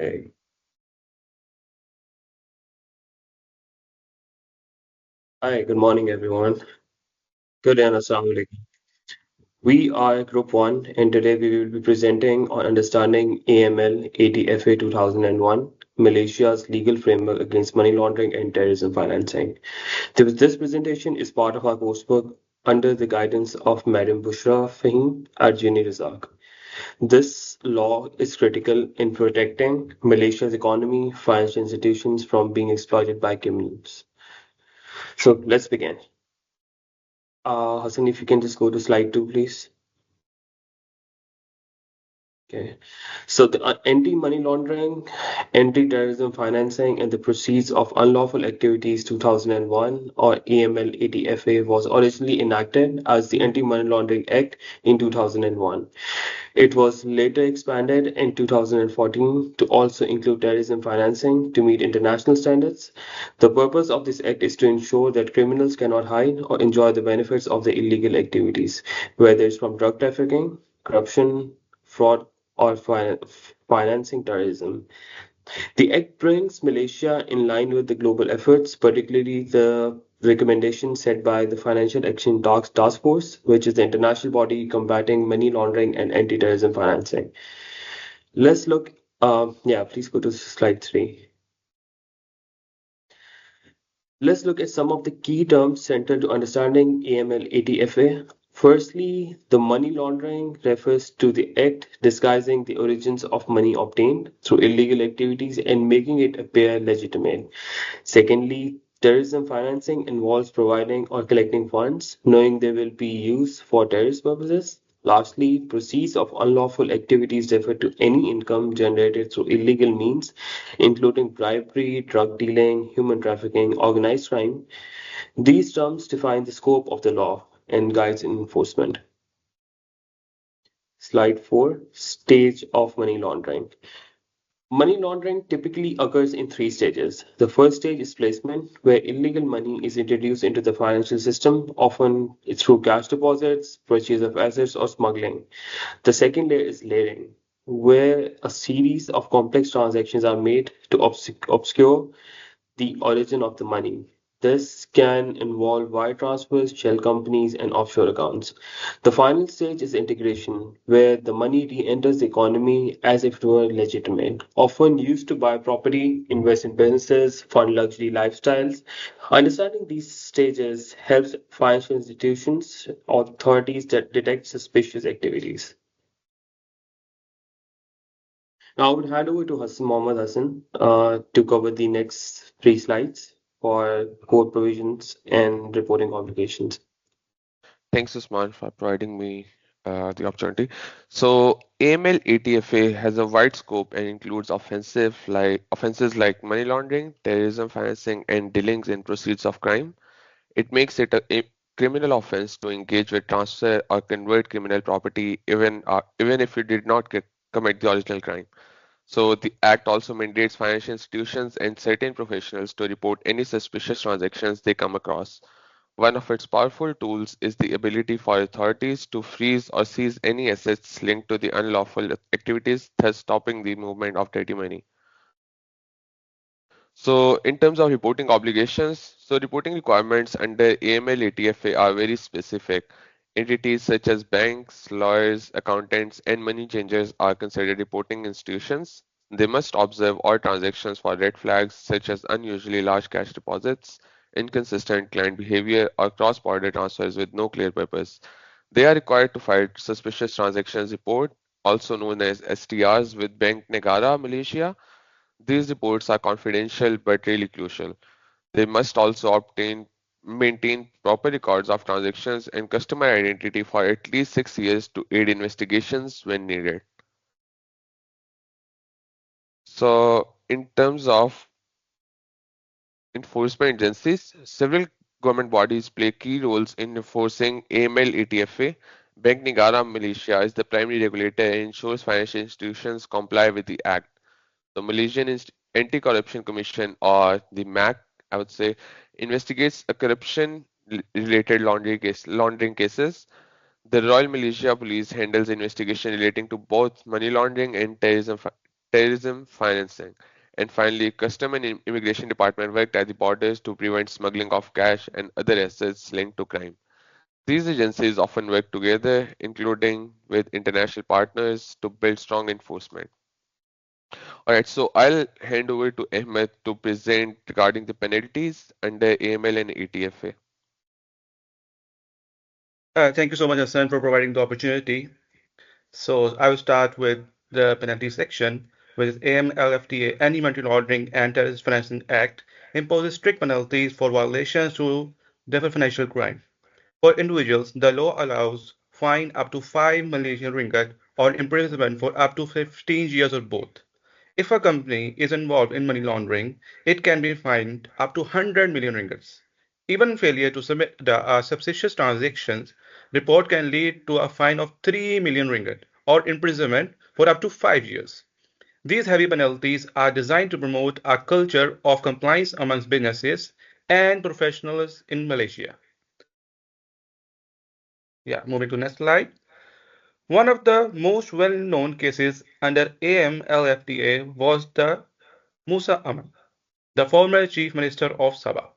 Okay. Hi, good morning, everyone. Good and assalamu alaikum. We are Group 1, and today we will be presenting on understanding AML 80FA 2001, Malaysia's legal framework against money laundering and terrorism financing. This presentation is part of our coursework under the guidance of Madam Bushra Fahim at Juni Razak. This law is critical in protecting Malaysia's economy, financial institutions from being exploited by criminals. So let's begin. Hassan, if you can just go to slide 2, please. Okay. So the anti-money laundering, anti-terrorism financing, and the proceeds of unlawful activities 2001 or AML-80FA was originally enacted as the Anti-Money Laundering Act in 2001. It was later expanded in 2014 to also include terrorism financing to meet international standards. The purpose of this act is to ensure that criminals cannot hide or enjoy the benefits of their illegal activities, whether it's from drug trafficking, corruption, fraud, or financing terrorism. The act brings Malaysia in line with the global efforts, particularly the recommendations set by the Financial Action Task Force, which is the international body combating money laundering and anti-terrorism financing. Let's look, yeah, please go to slide 3. Let's look at some of the key terms central to understanding AML-ATFA. Firstly, the money laundering refers to the act disguising the origins of money obtained through illegal activities and making it appear legitimate. Secondly, terrorism financing involves providing or collecting funds, knowing they will be used for terrorist purposes. Lastly, proceeds of unlawful activities refer to any income generated through illegal means, including bribery, drug dealing, human trafficking, organized crime. These terms define the scope of the law and guides enforcement. Slide 4, stage of money laundering. Money laundering typically occurs in three stages. The first stage is placement, where illegal money is introduced into the financial system, often through cash deposits, purchase of assets, or smuggling. The second layer is layering, where a series of complex transactions are made to obscure the origin of the money. This can involve wire transfers, shell companies, and offshore accounts. The final stage is integration, where the money re enters the economy as if it were legitimate, often used to buy property, invest in businesses, fund luxury lifestyles. Understanding these stages helps financial institutions or authorities that detect suspicious activities. Now I would hand over to Hassan Mohammed Hassan to cover the next three slides for code provisions and reporting obligations. Thanks, Usman, for providing me the opportunity. So, AML ATFA has a wide scope and includes offenses like money laundering, terrorism financing, and dealings in proceeds of crime. It makes it a criminal offense to engage with transfer or convert criminal property, even if you did not commit the original crime. So, the Act also mandates financial institutions and certain professionals to report any suspicious transactions they come across. One of its powerful tools is the ability for authorities to freeze or seize any assets linked to the unlawful activities, thus stopping the movement of dirty money. So, in terms of reporting obligations, reporting requirements under AML ATFA are very specific. Entities such as banks, lawyers, accountants, and money changers are considered reporting institutions. They must observe all transactions for red flags such as unusually large cash deposits, inconsistent client behavior, or cross border transfers with no clear purpose. They are required to file suspicious transactions report, also known as STRs, with Bank Negara, Malaysia. These reports are confidential but really crucial. They must also maintain proper records of transactions and customer identity for at least 6 years to aid investigations when needed. So, in terms of enforcement agencies, several government bodies play key roles in enforcing AML ATFA. Bank Negara Malaysia is the primary regulator and ensures financial institutions comply with the Act. The Malaysian Anti-Corruption Commission, or the MAC, I would say, investigates a corruption-related laundering cases. The Royal Malaysia Police handles investigation relating to both money laundering and terrorism financing. And finally, Custom and Immigration Department worked at the borders to prevent smuggling of cash and other assets linked to crime. These agencies often work together, including with international partners, to build strong enforcement. Alright, so I'll hand over to Ahmed to present regarding the penalties under AML and ATFA. Thank you so much, Hassan, for providing the opportunity. So I will start with the penalty section, which is AMLFTA, Anti-Money Laundering and Terrorist Financing Act, imposes strict penalties for violations to defer financial crime. For individuals, the law allows fine up to 5 Malaysian ringgit or imprisonment for up to 15 years or both. If a company is involved in money laundering, it can be fined up to 100 million ringgits. Even failure to submit the suspicious transactions report can lead to a fine of 3 million ringgit or imprisonment for up to 5 years. These heavy penalties are designed to promote a culture of compliance amongst businesses and professionals in Malaysia. Yeah, moving to next slide. One of the most well-known cases under AMLFTA was the Musa Aman, the former chief minister of Sabah.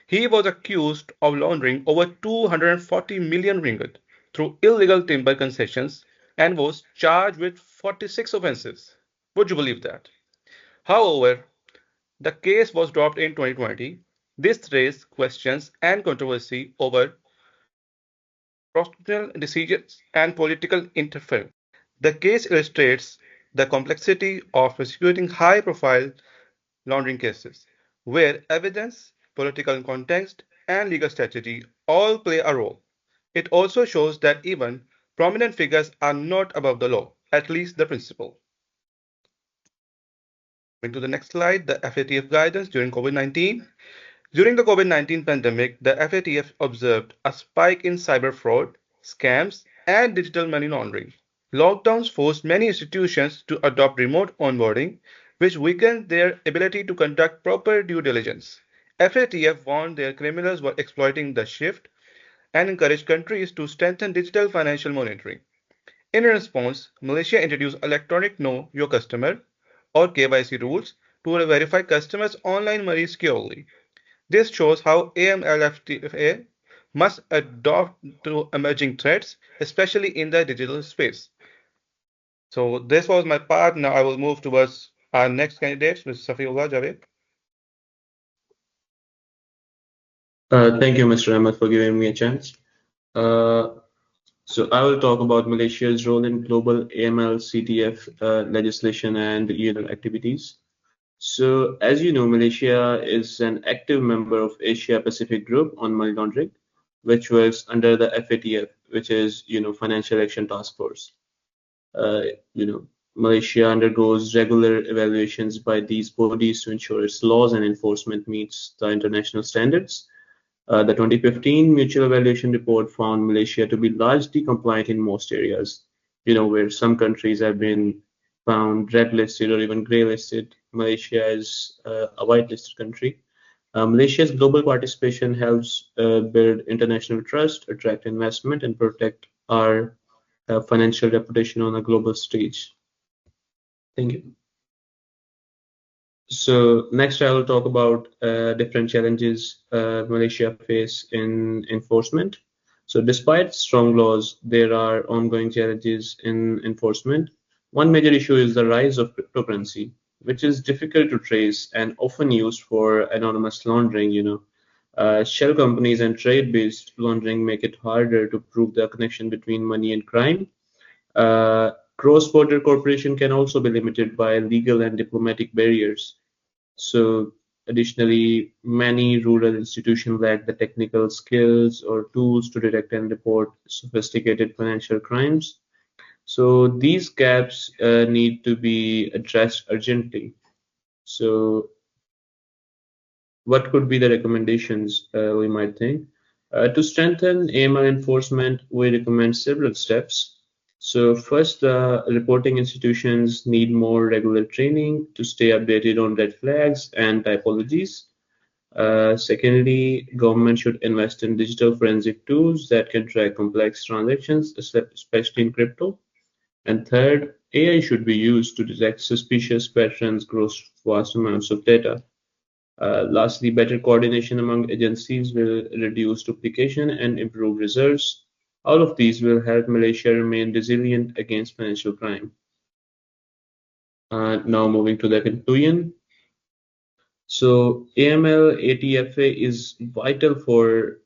He was accused of laundering over 240 million ringgit through illegal timber concessions and was charged with 46 offenses. Would you believe that? However, the case was dropped in 2020. This raised questions and controversy over procedural decisions and political interference. The case illustrates the complexity of prosecuting high profile laundering cases, where evidence, political context, and legal strategy all play a role. It also shows that even prominent figures are not above the law, at least the principle. Moving to the next slide, the FATF guidance during COVID-19. During the COVID-19 pandemic, the FATF observed a spike in cyber fraud, scams, and digital money laundering. Lockdowns forced many institutions to adopt remote onboarding, which weakened their ability to conduct proper due diligence. FATF warned their criminals were exploiting the shift and encouraged countries to strengthen digital financial monitoring. In response, Malaysia introduced electronic Know Your Customer or KYC rules to verify customers' online money securely. This shows how AMLFTA must adapt to emerging threats, especially in the digital space. So this was my part. Now I will move towards our next candidate, Mr. Safiullah Javed. Thank you, Mr. Ahmed, for giving me a chance. Uh, so I will talk about Malaysia's role in global AML/CTF legislation and activities. So, as you know, Malaysia is an active member of Asia Pacific Group on Money Laundering, which works under the FATF, which is Financial Action Task Force. Uh, you know, Malaysia undergoes regular evaluations by these bodies to ensure its laws and enforcement meets the international standards. The 2015 Mutual Evaluation Report found Malaysia to be largely compliant in most areas, where some countries have been found red listed or even grey listed. Malaysia is a white listed country. Malaysia's global participation helps build international trust, attract investment, and protect our financial reputation on a global stage. Thank you. So next I will talk about different challenges Malaysia face in enforcement. So despite strong laws, there are ongoing challenges in enforcement. One major issue is the rise of cryptocurrency, which is difficult to trace and often used for anonymous laundering. Shell companies and trade-based laundering make it harder to prove the connection between money and crime. Cross-border cooperation can also be limited by legal and diplomatic barriers. So, additionally, many rural institutions lack the technical skills or tools to detect and report sophisticated financial crimes. So, these gaps need to be addressed urgently. So, what could be the recommendations we might think? To strengthen AML enforcement, we recommend several steps. So first, the reporting institutions need more regular training to stay updated on red flags and typologies. Secondly, government should invest in digital forensic tools that can track complex transactions, especially in crypto. And third, AI should be used to detect suspicious patterns across vast amounts of data. Lastly, better coordination among agencies will reduce duplication and improve results. All of these will help Malaysia remain resilient against financial crime. Now moving to the conclusion. So AML ATFA is vital for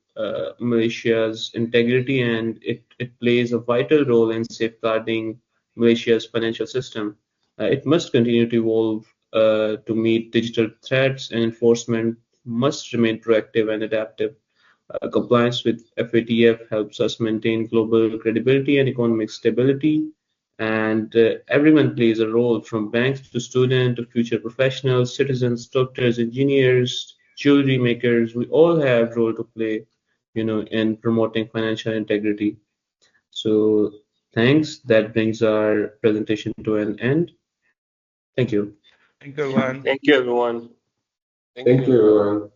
Malaysia's integrity, and it plays a vital role in safeguarding Malaysia's financial system. It must continue to evolve to meet digital threats, and enforcement must remain proactive and adaptive. Compliance with FATF helps us maintain global credibility and economic stability. And everyone plays a role, from banks to students to future professionals, citizens, doctors, engineers, jewelry makers. We all have role to play, in promoting financial integrity. So thanks. That brings our presentation to an end. Thank you. Thank you, everyone. Thank you, everyone. Thank you, Thank you, everyone. everyone.